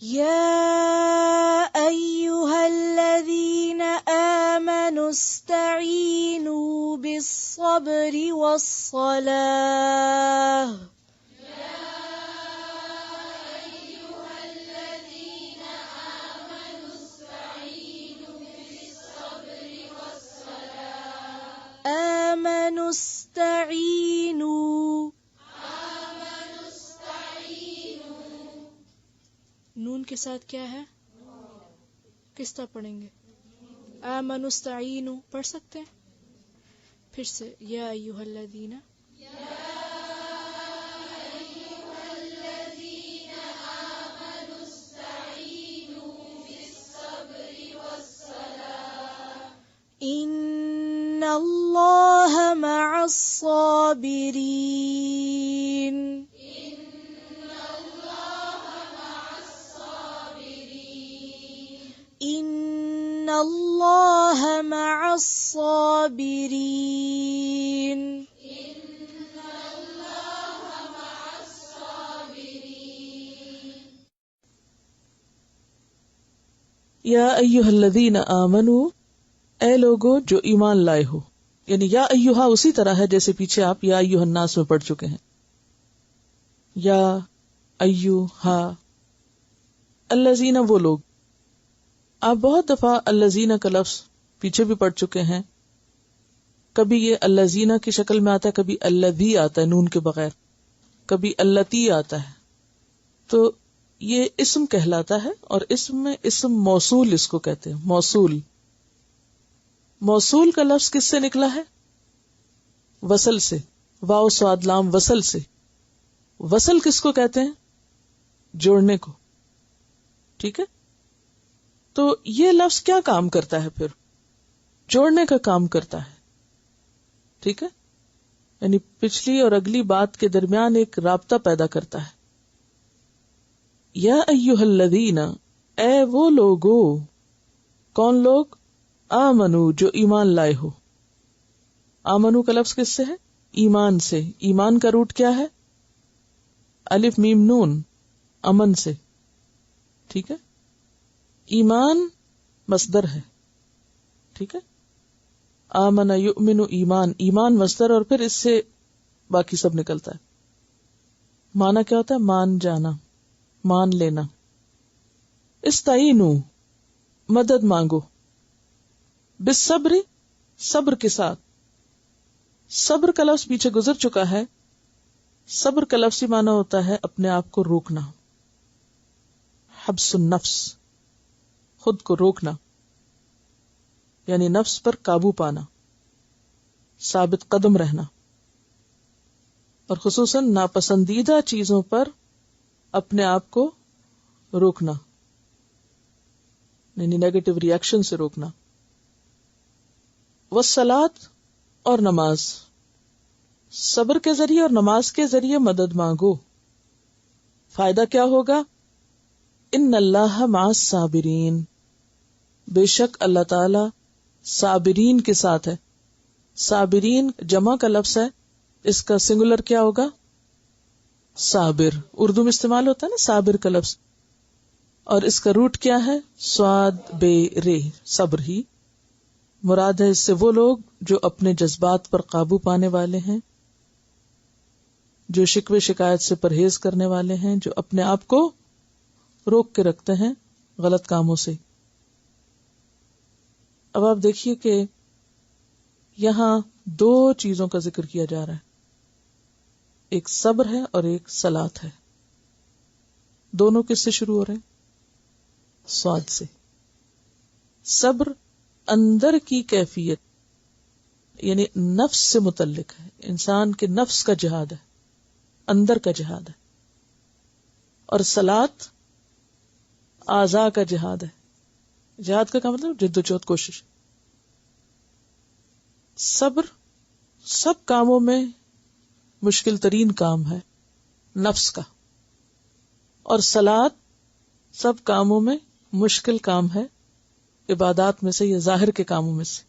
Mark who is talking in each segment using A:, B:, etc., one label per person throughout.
A: يا أيها الذين آمنوا استعينوا بالصبر والصلاة آمنوا استعینوا نون کے ساتھ کیا ہے؟ کس طرح پڑھیں گے؟ آمنوا استعینوا پڑھ سکتے ہیں؟ پھر سے یا ایھا الذین ان اللہ مع الصابرین ان اللہ مع الصابرین
B: یا ایھا الذین آمنوا، اے لوگو جو ایمان لائے ہو، یعنی یا ایھا اسی طرح ہے جیسے پیچھے آپ یا ایھا الناس میں پڑھ چکے ہیں. یا ایھا الذین وہ لوگ، آپ بہت دفعہ الذین کا لفظ پیچھے بھی پڑھ چکے ہیں. کبھی یہ الذین کی شکل میں آتا ہے، کبھی الذی آتا ہے نون کے بغیر، کبھی اللتی آتا ہے. تو یہ اسم کہلاتا ہے، اور اسم میں اسم موصول اس کو کہتے ہیں. موصول موصول کا لفظ کس سے نکلا ہے؟ وصل سے. واو صاد لام وصل سے. وصل کس کو کہتے ہیں؟ جوڑنے کو. ٹھیک ہے، تو یہ لفظ کیا کام کرتا ہے؟ پھر جوڑنے کا کام کرتا ہے. ٹھیک ہے، یعنی پچھلی اور اگلی بات کے درمیان ایک رابطہ پیدا کرتا ہے. یا ایھا الذین، اے وہ لوگو. کون لوگ؟ آمنو، جو ایمان لائے ہو. آمنو کا لفظ کس سے ہے؟ ایمان سے. ایمان کا روٹ کیا ہے؟ الف میم نون، امن سے. ٹھیک ہے، ایمان مصدر ہے. ٹھیک ہے، آمن یؤمن ایمان، ایمان مصدر، اور پھر اس سے باقی سب نکلتا ہے. معنی کیا ہوتا ہے؟ مان جانا، مان لینا. استعینوا، مدد مانگو. بالصبر، صبر کے ساتھ. صبر کا لفظ پیچھے گزر چکا ہے. صبر کا لفظی معنی ہوتا ہے اپنے آپ کو روکنا. حبس النفس، خود کو روکنا، یعنی نفس پر قابو پانا، ثابت قدم رہنا، اور خصوصاً ناپسندیدہ چیزوں پر اپنے آپ کو روکنا، یعنی نیگیٹو ریئیکشن سے روکنا. والصلاۃ، اور نماز. صبر کے ذریعے اور نماز کے ذریعے مدد مانگو. فائدہ کیا ہوگا؟ ان اللہ مع الصابرین، بے شک اللہ تعالی صابرین کے ساتھ ہے. صابرین جمع کا لفظ ہے، اس کا سنگولر کیا ہوگا؟ صابر. اردو میں استعمال ہوتا ہے نا صابر کا لفظ، اور اس کا روٹ کیا ہے؟ سواد بے رے، صبر ہی. مراد ہے اس سے وہ لوگ جو اپنے جذبات پر قابو پانے والے ہیں، جو شکوے شکایت سے پرہیز کرنے والے ہیں، جو اپنے آپ کو روک کے رکھتے ہیں غلط کاموں سے. اب آپ دیکھیے کہ یہاں دو چیزوں کا ذکر کیا جا رہا ہے، ایک صبر ہے اور ایک صلاۃ ہے. دونوں کس سے شروع ہو رہے ہیں؟ صاد سے. صبر اندر کی کیفیت، یعنی نفس سے متعلق ہے، انسان کے نفس کا جہاد ہے، اندر کا جہاد ہے. اور صلاۃ اعضاء کا جہاد ہے. جہاد کا مطلب جد و جہد، کوشش. صبر سب کاموں میں مشکل ترین کام ہے نفس کا، اور صلاۃ سب کاموں میں مشکل کام ہے عبادات میں سے یا ظاہر کے کاموں میں سے.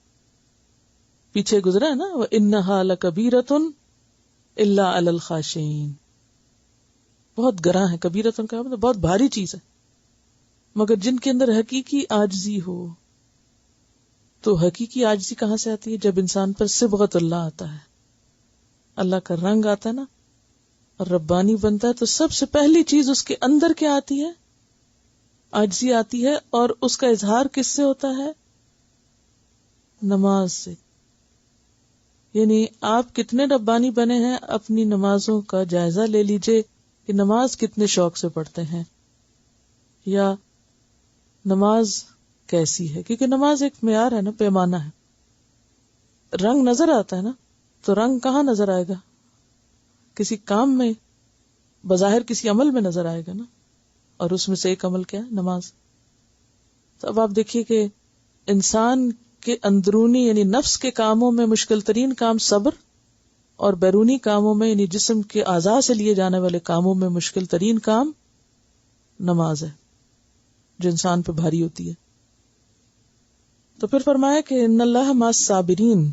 B: پیچھے گزرا ہے نا وَإِنَّهَا لَكَبِيرَةٌ إِلَّا عَلَى الْخَاشِعِينَ، بہت گراں ہے. کبیرتن کا مطلب بہت بھاری چیز ہے، مگر جن کے اندر حقیقی عاجزی ہو. تو حقیقی عاجزی کہاں سے آتی ہے؟ جب انسان پر صبغت اللہ آتا ہے، اللہ کا رنگ آتا ہے نا، اور ربانی بنتا ہے، تو سب سے پہلی چیز اس کے اندر کیا آتی ہے؟ عاجزی آتی ہے. اور اس کا اظہار کس سے ہوتا ہے؟ نماز سے. یعنی آپ کتنے ربانی بنے ہیں، اپنی نمازوں کا جائزہ لے لیجئے کہ نماز کتنے شوق سے پڑھتے ہیں، یا نماز کیسی ہے. کیونکہ نماز ایک معیار ہے نا، پیمانہ ہے. رنگ نظر آتا ہے نا، تو رنگ کہاں نظر آئے گا؟ کسی کام میں، بظاہر کسی عمل میں نظر آئے گا نا، اور اس میں سے ایک عمل کیا ہے؟ نماز. تو اب آپ دیکھیے کہ انسان کے اندرونی یعنی نفس کے کاموں میں مشکل ترین کام صبر، اور بیرونی کاموں میں یعنی جسم کے اعضاء سے لیے جانے والے کاموں میں مشکل ترین کام نماز ہے، جو انسان پہ بھاری ہوتی ہے. تو پھر فرمایا کہ ان اللہ مع الصابرین،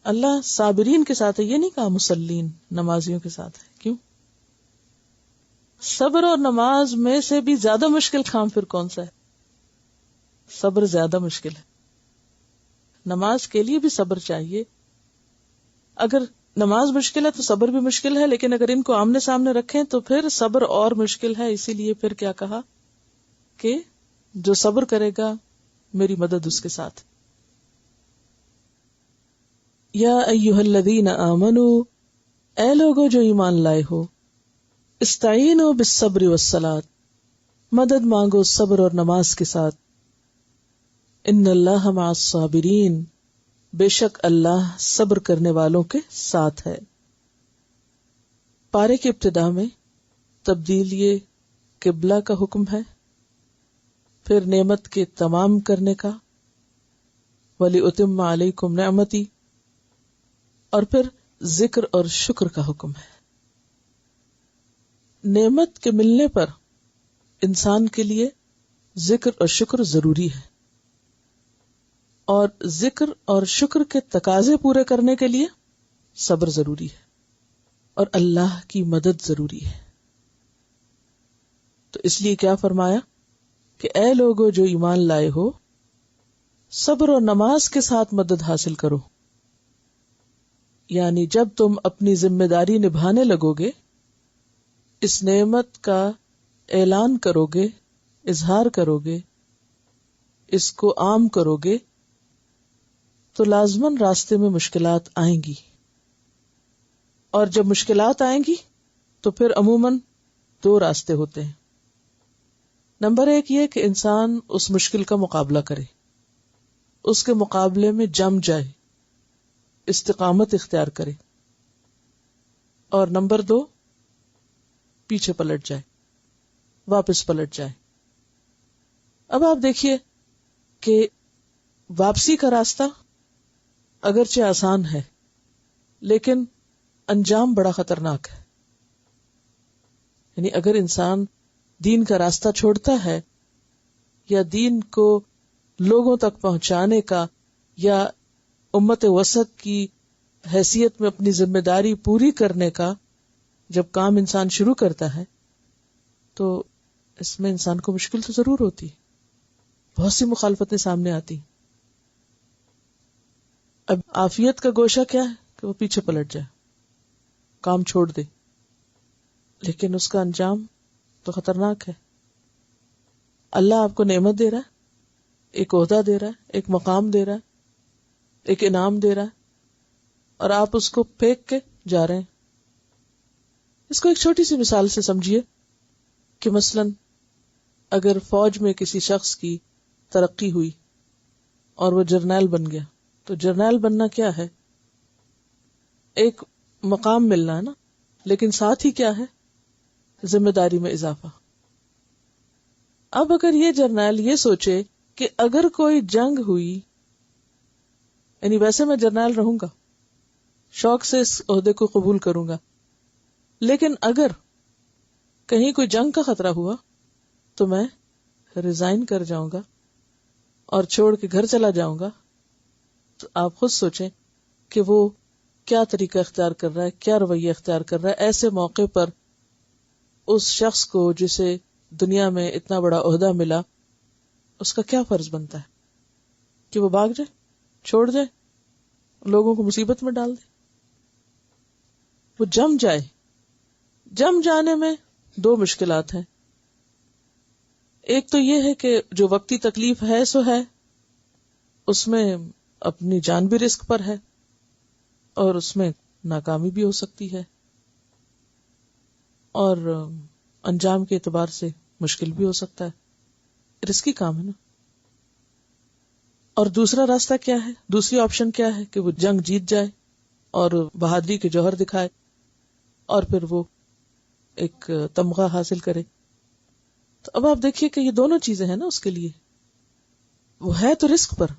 B: اللہ صابرین کے ساتھ ہے. یہ نہیں کہا مسلین، نمازیوں کے ساتھ ہے. کیوں؟ صبر اور نماز میں سے بھی زیادہ مشکل کام پھر کون سا ہے؟ صبر زیادہ مشکل ہے. نماز کے لیے بھی صبر چاہیے. اگر نماز مشکل ہے تو صبر بھی مشکل ہے، لیکن اگر ان کو آمنے سامنے رکھیں تو پھر صبر اور مشکل ہے. اسی لیے پھر کیا کہا کہ جو صبر کرے گا میری مدد اس کے ساتھ. یا ایھا الذین آمنوا، اے لوگو جو ایمان لائے ہو، استعینوا بالصبر والصلاۃ، مدد مانگو صبر اور نماز کے ساتھ. ان اللہ مع الصابرین، بے شک اللہ صبر کرنے والوں کے ساتھ ہے. پارے کی ابتدا میں تبدیلی قبلہ کا حکم ہے، پھر نعمت کے تمام کرنے کا، وَلِأُتِمَّ عَلَيْكُمْ نِعْمَتِي، اور پھر ذکر اور شکر کا حکم ہے. نعمت کے ملنے پر انسان کے لیے ذکر اور شکر ضروری ہے، اور ذکر اور شکر کے تقاضے پورے کرنے کے لیے صبر ضروری ہے، اور اللہ کی مدد ضروری ہے. تو اس لیے کیا فرمایا کہ اے لوگو جو ایمان لائے ہو، صبر اور نماز کے ساتھ مدد حاصل کرو. یعنی جب تم اپنی ذمہ داری نبھانے لگو گے، اس نعمت کا اعلان کرو گے، اظہار کرو گے، اس کو عام کرو گے، تو لازماً راستے میں مشکلات آئیں گی. اور جب مشکلات آئیں گی تو پھر عموماً دو راستے ہوتے ہیں. نمبر ایک یہ کہ انسان اس مشکل کا مقابلہ کرے، اس کے مقابلے میں جم جائے، استقامت اختیار کرے. اور نمبر دو، پیچھے پلٹ جائے، واپس پلٹ جائے. اب آپ دیکھیے کہ واپسی کا راستہ اگرچہ آسان ہے، لیکن انجام بڑا خطرناک ہے. یعنی اگر انسان دین کا راستہ چھوڑتا ہے، یا دین کو لوگوں تک پہنچانے کا، یا امت وسط کی حیثیت میں اپنی ذمہ داری پوری کرنے کا جب کام انسان شروع کرتا ہے، تو اس میں انسان کو مشکل تو ضرور ہوتی، بہت سی مخالفتیں سامنے آتی. اب عافیت کا گوشہ کیا ہے کہ وہ پیچھے پلٹ جائے، کام چھوڑ دے، لیکن اس کا انجام تو خطرناک ہے. اللہ آپ کو نعمت دے رہا ہے، ایک عہدہ دے رہا ہے، ایک مقام دے رہا ہے، ایک انعام دے رہا ہے، اور آپ اس کو پھینک کے جا رہے ہیں. اس کو ایک چھوٹی سی مثال سے سمجھیے کہ مثلاً اگر فوج میں کسی شخص کی ترقی ہوئی اور وہ جرنیل بن گیا، تو جرنیل بننا کیا ہے؟ ایک مقام ملنا ہے نا، لیکن ساتھ ہی کیا ہے؟ ذمہ داری میں اضافہ. اب اگر یہ جرنیل یہ سوچے کہ اگر کوئی جنگ ہوئی، یعنی ویسے میں جرنیل رہوں گا، شوق سے اس عہدے کو قبول کروں گا، لیکن اگر کہیں کوئی جنگ کا خطرہ ہوا تو میں ریزائن کر جاؤں گا اور چھوڑ کے گھر چلا جاؤں گا. تو آپ خود سوچیں کہ وہ کیا طریقہ اختیار کر رہا ہے، کیا رویہ اختیار کر رہا ہے ایسے موقع پر اس شخص کو جسے دنیا میں اتنا بڑا عہدہ ملا، اس کا کیا فرض بنتا ہے کہ وہ بھاگ جائے، چھوڑ جائے، لوگوں کو مصیبت میں ڈال دے؟ وہ جم جائے. جم جانے میں دو مشکلات ہیں. ایک تو یہ ہے کہ جو وقتی تکلیف ہے سو ہے، اس میں اپنی جان بھی رسک پر ہے اور اس میں ناکامی بھی ہو سکتی ہے اور انجام کے اعتبار سے مشکل بھی ہو سکتا ہے، رسکی کام ہے نا. اور دوسرا راستہ کیا ہے، دوسری آپشن کیا ہے کہ وہ جنگ جیت جائے اور بہادری کے جوہر دکھائے اور پھر وہ ایک تمغہ حاصل کرے. تو اب آپ دیکھیے کہ یہ دونوں چیزیں ہیں نا اس کے لیے، وہ ہے تو رسک پر،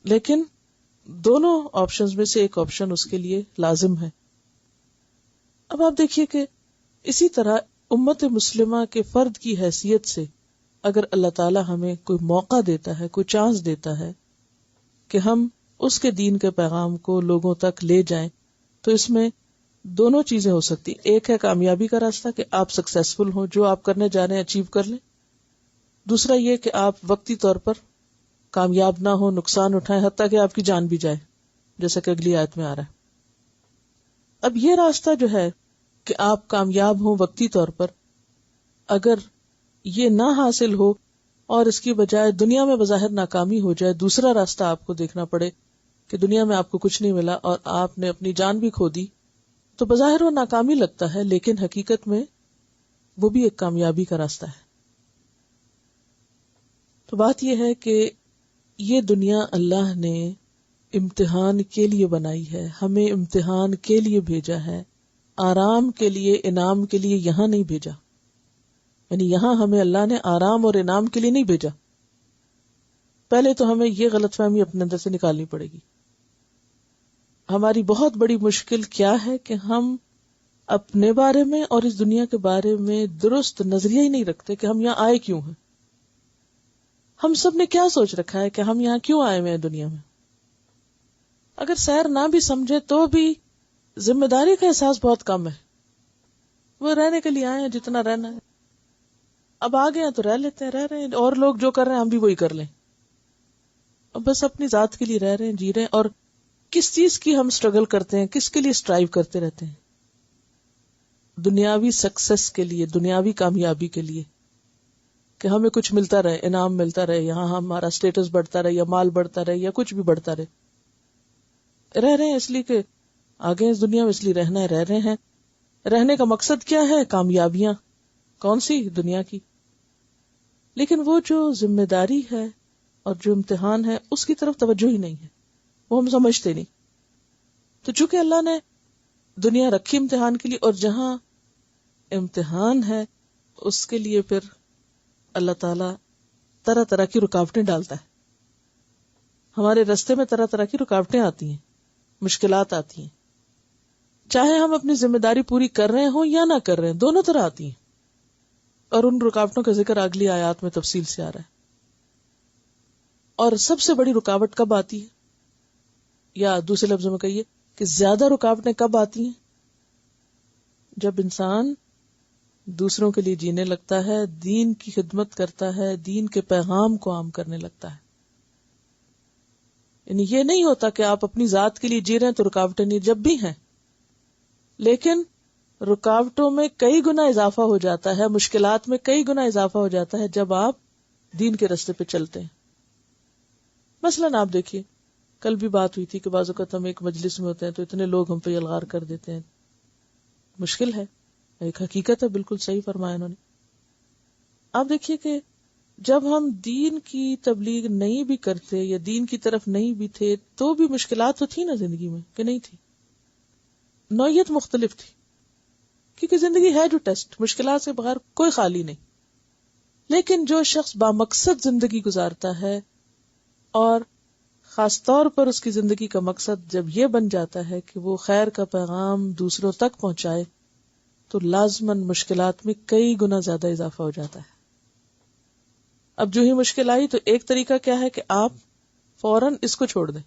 B: لیکن دونوں آپشنز میں سے ایک آپشن اس کے لیے لازم ہے. اب آپ دیکھیے کہ اسی طرح امت مسلمہ کے فرد کی حیثیت سے اگر اللہ تعالی ہمیں کوئی موقع دیتا ہے، کوئی چانس دیتا ہے کہ ہم اس کے دین کے پیغام کو لوگوں تک لے جائیں، تو اس میں دونوں چیزیں ہو سکتی. ایک ہے کامیابی کا راستہ کہ آپ سکسیسفل ہوں، جو آپ کرنے جا رہے ہیں اچیو کر لیں. دوسرا یہ کہ آپ وقتی طور پر کامیاب نہ ہو، نقصان اٹھائیں، حتیٰ کہ آپ کی جان بھی جائے، جیسا کہ اگلی آیت میں آ رہا ہے. اب یہ راستہ جو ہے کہ آپ کامیاب ہوں وقتی طور پر، اگر یہ نہ حاصل ہو اور اس کی بجائے دنیا میں بظاہر ناکامی ہو جائے، دوسرا راستہ آپ کو دیکھنا پڑے کہ دنیا میں آپ کو کچھ نہیں ملا اور آپ نے اپنی جان بھی کھو دی، تو بظاہر وہ ناکامی لگتا ہے، لیکن حقیقت میں وہ بھی ایک کامیابی کا راستہ ہے. تو بات یہ ہے کہ یہ دنیا اللہ نے امتحان کے لیے بنائی ہے، ہمیں امتحان کے لیے بھیجا ہے، آرام کے لیے، انعام کے لیے یہاں نہیں بھیجا. یعنی یہاں ہمیں اللہ نے آرام اور انعام کے لیے نہیں بھیجا. پہلے تو ہمیں یہ غلط فہمی اپنے اندر سے نکالنی پڑے گی. ہماری بہت بڑی مشکل کیا ہے کہ ہم اپنے بارے میں اور اس دنیا کے بارے میں درست نظریہ ہی نہیں رکھتے کہ ہم یہاں آئے کیوں ہیں. ہم سب نے کیا سوچ رکھا ہے کہ ہم یہاں کیوں آئے ہوئے ہیں دنیا میں. اگر سیر نہ بھی سمجھے تو بھی ذمہ داری کا احساس بہت کم ہے. وہ رہنے کے لیے آئے ہیں جتنا رہنا ہے، اب آ گئے ہیں تو رہ لیتے ہیں، رہ رہے ہیں، اور لوگ جو کر رہے ہیں ہم بھی وہی کر لیں. اب بس اپنی ذات کے لیے رہ رہے ہیں، جی رہے ہیں. اور کس چیز کی ہم سٹرگل کرتے ہیں، کس کے لیے سٹرائیو کرتے رہتے ہیں؟ دنیاوی سکسس کے لیے، دنیاوی کامیابی کے لیے، کہ ہمیں کچھ ملتا رہے، انعام ملتا رہے، یہاں ہمارا سٹیٹس بڑھتا رہے یا مال بڑھتا رہے یا کچھ بھی بڑھتا رہے. رہ رہے ہیں اس لیے کہ آگے اس دنیا میں اس لیے رہنا ہے، رہ رہے ہیں. رہنے کا مقصد کیا ہے؟ کامیابیاں. کون سی؟ دنیا کی. لیکن وہ جو ذمہ داری ہے اور جو امتحان ہے اس کی طرف توجہ ہی نہیں ہے، وہ ہم سمجھتے نہیں. تو چونکہ اللہ نے دنیا رکھی امتحان کے لیے، اور جہاں امتحان ہے اس کے لیے پھر اللہ تعالی طرح طرح کی رکاوٹیں ڈالتا ہے. ہمارے راستے میں طرح طرح کی رکاوٹیں آتی ہیں، مشکلات آتی ہیں، چاہے ہم اپنی ذمہ داری پوری کر رہے ہوں یا نہ کر رہے ہیں، دونوں طرح آتی ہیں. اور ان رکاوٹوں کا ذکر اگلی آیات میں تفصیل سے آ رہا ہے. اور سب سے بڑی رکاوٹ کب آتی ہے، یا دوسرے لفظوں میں کہیے کہ زیادہ رکاوٹیں کب آتی ہیں؟ جب انسان دوسروں کے لیے جینے لگتا ہے، دین کی خدمت کرتا ہے، دین کے پیغام کو عام کرنے لگتا ہے. یعنی یہ نہیں ہوتا کہ آپ اپنی ذات کے لیے جی رہے ہیں تو رکاوٹیں نہیں، جب بھی ہیں، لیکن رکاوٹوں میں کئی گنا اضافہ ہو جاتا ہے، مشکلات میں کئی گنا اضافہ ہو جاتا ہے جب آپ دین کے راستے پہ چلتے ہیں. مثلاً آپ دیکھیے، کل بھی بات ہوئی تھی کہ بعض اوقات ہم ایک مجلس میں ہوتے ہیں تو اتنے لوگ ہم پہ الغار کر دیتے ہیں. مشکل ہے، ایک حقیقت ہے، بالکل صحیح فرمایا انہوں نے. آپ دیکھیے کہ جب ہم دین کی تبلیغ نہیں بھی کرتے یا دین کی طرف نہیں بھی تھے تو بھی مشکلات تو تھی نا زندگی میں، کہ نہیں تھی؟ نوعیت مختلف تھی، کیونکہ زندگی ہے جو ٹیسٹ، مشکلات سے بغیر کوئی خالی نہیں. لیکن جو شخص بامقصد زندگی گزارتا ہے، اور خاص طور پر اس کی زندگی کا مقصد جب یہ بن جاتا ہے کہ وہ خیر کا پیغام دوسروں تک پہنچائے، تو لازماً مشکلات میں کئی گنا زیادہ اضافہ ہو جاتا ہے. اب جو ہی مشکل آئی تو ایک طریقہ کیا ہے کہ آپ فوراً اس کو چھوڑ دیں،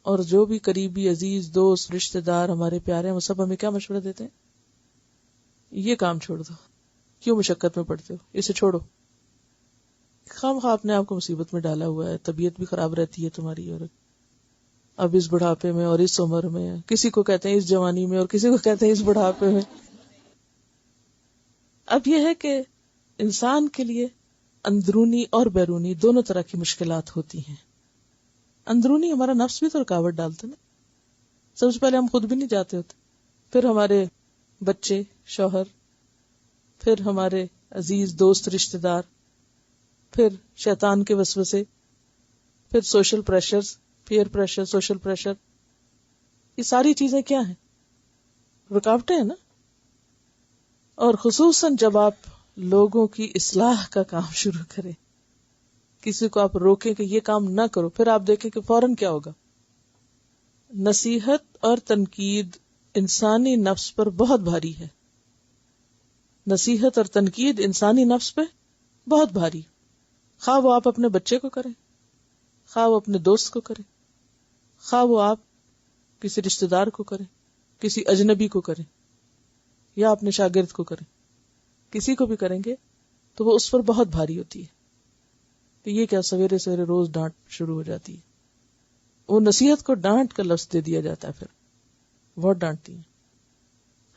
B: اور جو بھی قریبی عزیز دوست رشتہ دار ہمارے پیارے ہیں وہ سب ہمیں کیا مشورہ دیتے ہیں؟ یہ کام چھوڑ دو، کیوں مشقت میں پڑتے ہو؟ اسے چھوڑو. خواہ آپ نے آپ کو مصیبت میں ڈالا ہوا ہے, طبیعت بھی خراب رہتی ہے تمہاری, اور اب اس بڑھاپے میں اور اس عمر میں, کسی کو کہتے ہیں اس جوانی میں اور کسی کو کہتے ہیں اس بڑھاپے میں. اب یہ ہے کہ انسان کے لیے اندرونی اور بیرونی دونوں طرح کی مشکلات ہوتی ہیں. اندرونی ہمارا نفس بھی تو رکاوٹ ڈالتا نا. سب سے پہلے ہم خود بھی نہیں جاتے ہوتے, پھر ہمارے بچے, شوہر, پھر ہمارے عزیز دوست رشتہ دار, پھر شیطان کے وسوسے, پھر social pressures, peer pressure, social pressure. یہ ساری چیزیں کیا ہیں؟ رکاوٹیں ہیں نا. اور خصوصاً جب آپ لوگوں کی اصلاح کا کام شروع کریں, کسی کو آپ روکیں کہ یہ کام نہ کرو, پھر آپ دیکھیں کہ فوراً کیا ہوگا. نصیحت اور تنقید انسانی نفس پر بہت بھاری ہے. نصیحت اور تنقید انسانی نفس پہ بہت بھاری. خواہ وہ آپ اپنے بچے کو کریں, خواہ وہ اپنے دوست کو کریں, خواہ وہ آپ کسی رشتہ دار کو کریں, کسی اجنبی کو کریں, یا اپنے شاگرد کو کریں, کسی کو بھی کریں گے تو وہ اس پر بہت بھاری ہوتی ہے. تو یہ کیا سویرے سویرے روز ڈانٹ شروع ہو جاتی ہے. وہ نصیحت کو ڈانٹ کا لفظ دے دیا جاتا ہے, پھر بہت ڈانٹتی ہیں,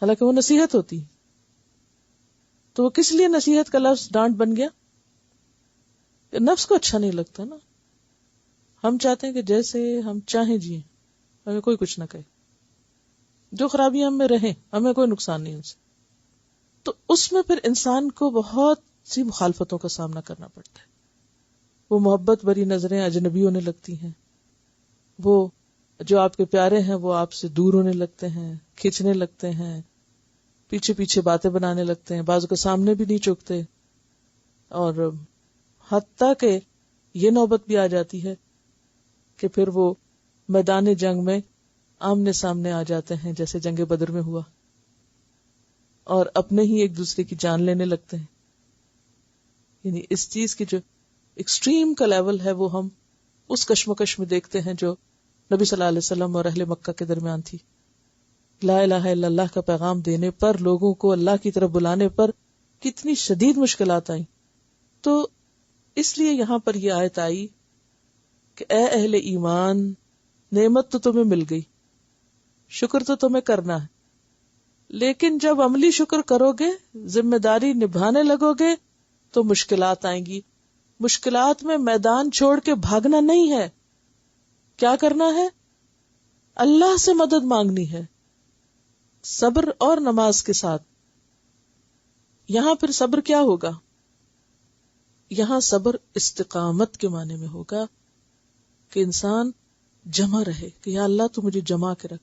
B: حالانکہ وہ نصیحت ہوتی ہے. تو وہ کس لیے نصیحت کا لفظ ڈانٹ بن گیا؟ کہ نفس کو اچھا نہیں لگتا نا. ہم چاہتے ہیں کہ جیسے ہم چاہیں جیئیں, ہمیں کوئی کچھ نہ کہے, جو خرابیاں ہم میں رہیں ہمیں کوئی نقصان نہیں ان سے. تو اس میں پھر انسان کو بہت سی مخالفتوں کا سامنا کرنا پڑتا ہے. وہ محبت بھری نظریں اجنبی ہونے لگتی ہیں, وہ جو آپ کے پیارے ہیں وہ آپ سے دور ہونے لگتے ہیں, کھینچنے لگتے ہیں, پیچھے پیچھے باتیں بنانے لگتے ہیں, بعض کو سامنے بھی نہیں چوکتے. اور حتیٰ کہ یہ نوبت بھی آ جاتی ہے کہ پھر وہ میدان جنگ میں آمنے سامنے آ جاتے ہیں, جیسے جنگ بدر میں ہوا, اور اپنے ہی ایک دوسرے کی جان لینے لگتے ہیں. یعنی اس چیز کی جو ایکسٹریم کا لیول ہے وہ ہم اس کشمکش میں دیکھتے ہیں جو نبی صلی اللہ علیہ وسلم اور اہل مکہ کے درمیان تھی. لا الہ الا اللہ کا پیغام دینے پر, لوگوں کو اللہ کی طرف بلانے پر کتنی شدید مشکلات آئیں. تو اس لیے یہاں پر یہ آیت آئی کہ اے اہل ایمان, نعمت تو تمہیں مل گئی, شکر تو تمہیں کرنا ہے, لیکن جب عملی شکر کرو گے, ذمہ داری نبھانے لگو گے تو مشکلات آئیں گی. مشکلات میں میدان چھوڑ کے بھاگنا نہیں ہے. کیا کرنا ہے؟ اللہ سے مدد مانگنی ہے, صبر اور نماز کے ساتھ. یہاں پھر صبر کیا ہوگا؟ یہاں صبر استقامت کے معنی میں ہوگا کہ انسان جمع رہے, کہ یا اللہ تو مجھے جمع کے رکھ,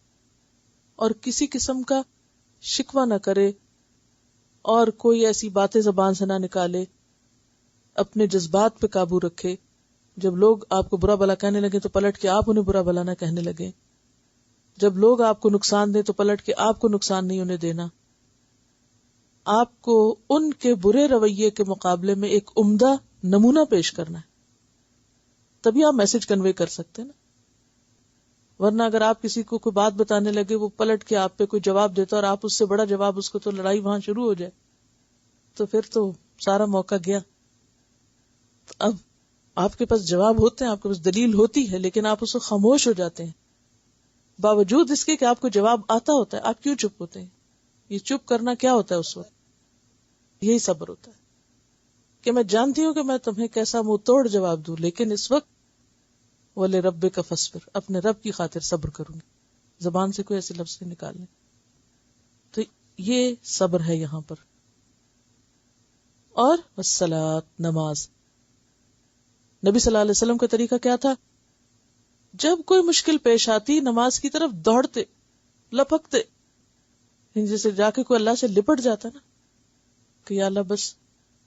B: اور کسی قسم کا شکوہ نہ کرے, اور کوئی ایسی باتیں زبان سے نہ نکالے, اپنے جذبات پہ قابو رکھے. جب لوگ آپ کو برا بھلا کہنے لگے تو پلٹ کے آپ انہیں برا بھلا نہ کہنے لگے. جب لوگ آپ کو نقصان دیں تو پلٹ کے آپ کو نقصان نہیں انہیں دینا. آپ کو ان کے برے رویے کے مقابلے میں ایک عمدہ نمونہ پیش کرنا ہے, تبھی آپ میسج کنوے کر سکتے ہیں نا. ورنہ اگر آپ کسی کو کوئی بات بتانے لگے, وہ پلٹ کے آپ پہ کوئی جواب دیتا اور آپ اس سے بڑا جواب اس کو, تو لڑائی وہاں شروع ہو جائے, تو پھر تو سارا موقع گیا. اب آپ کے پاس جواب ہوتے ہیں, آپ کے پاس دلیل ہوتی ہے, لیکن آپ اس کو خاموش ہو جاتے ہیں. باوجود اس کے کہ آپ کو جواب آتا ہوتا ہے, آپ کیوں چپ ہوتے ہیں؟ یہ چپ کرنا کیا ہوتا ہے اس وقت؟ یہی صبر ہوتا ہے کہ میں جانتی ہوں کہ میں تمہیں کیسا منہ توڑ جواب دوں, لیکن اس وقت وَلِرَبِّكَ فَاصْبِرْ, اپنے رب کی خاطر صبر کروں گی. زبان سے کوئی ایسے لفظ نہیں نکالنے. تو یہ صبر ہے یہاں پر. اور والصلاۃ, نماز. نبی صلی اللہ علیہ وسلم کا طریقہ کیا تھا؟ جب کوئی مشکل پیش آتی, نماز کی طرف دوڑتے, لپکتے, جیسے جا کے کوئی اللہ سے لپٹ جاتا نا, کہ یا اللہ بس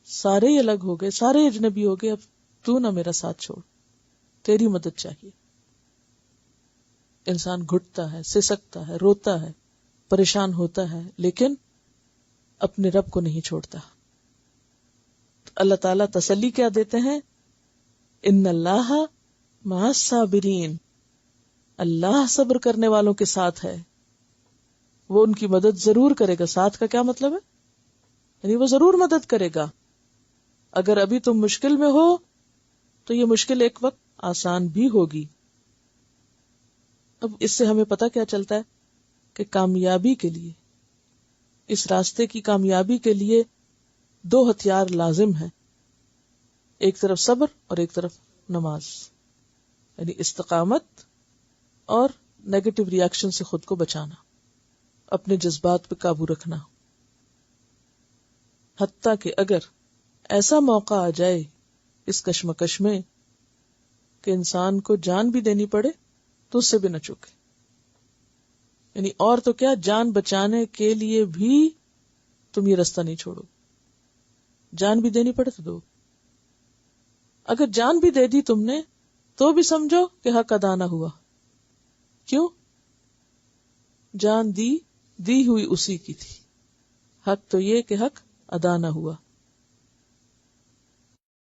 B: سارے ہی الگ ہو گئے, سارے اجنبی ہو گئے, اب تو نہ میرا ساتھ چھوڑ, تیری مدد چاہیے. انسان گھٹتا ہے, سسکتا ہے, روتا ہے, پریشان ہوتا ہے, لیکن اپنے رب کو نہیں چھوڑتا. اللہ تعالیٰ تسلی کیا دیتے ہیں؟ ان اللہ مع الصابرین, اللہ صبر کرنے والوں کے ساتھ ہے, وہ ان کی مدد ضرور کرے گا. ساتھ کا کیا مطلب ہے؟ یعنی وہ ضرور مدد کرے گا. اگر ابھی تم مشکل میں ہو تو یہ مشکل ایک وقت آسان بھی ہوگی. اب اس سے ہمیں پتہ کیا چلتا ہے کہ کامیابی کے لیے، اس راستے کی کامیابی کے لیے 2 ہتھیار لازم ہیں. ایک طرف صبر اور ایک طرف نماز، یعنی استقامت اور نیگیٹو ری ایکشن سے خود کو بچانا، اپنے جذبات پہ قابو رکھنا. حتیٰ کہ اگر ایسا موقع آ جائے اس کشمکش میں کہ انسان کو جان بھی دینی پڑے تو اس سے بھی نہ چوکے. یعنی اور تو کیا، جان بچانے کے لیے بھی تم یہ راستہ نہیں چھوڑو. جان بھی دینی پڑے تو دو. اگر جان بھی دے دی تم نے تو بھی سمجھو کہ حق ادا نہ ہوا. کیوں؟ جان دی ہوئی اسی کی تھی. حق تو یہ کہ حق ادا نہ ہوا.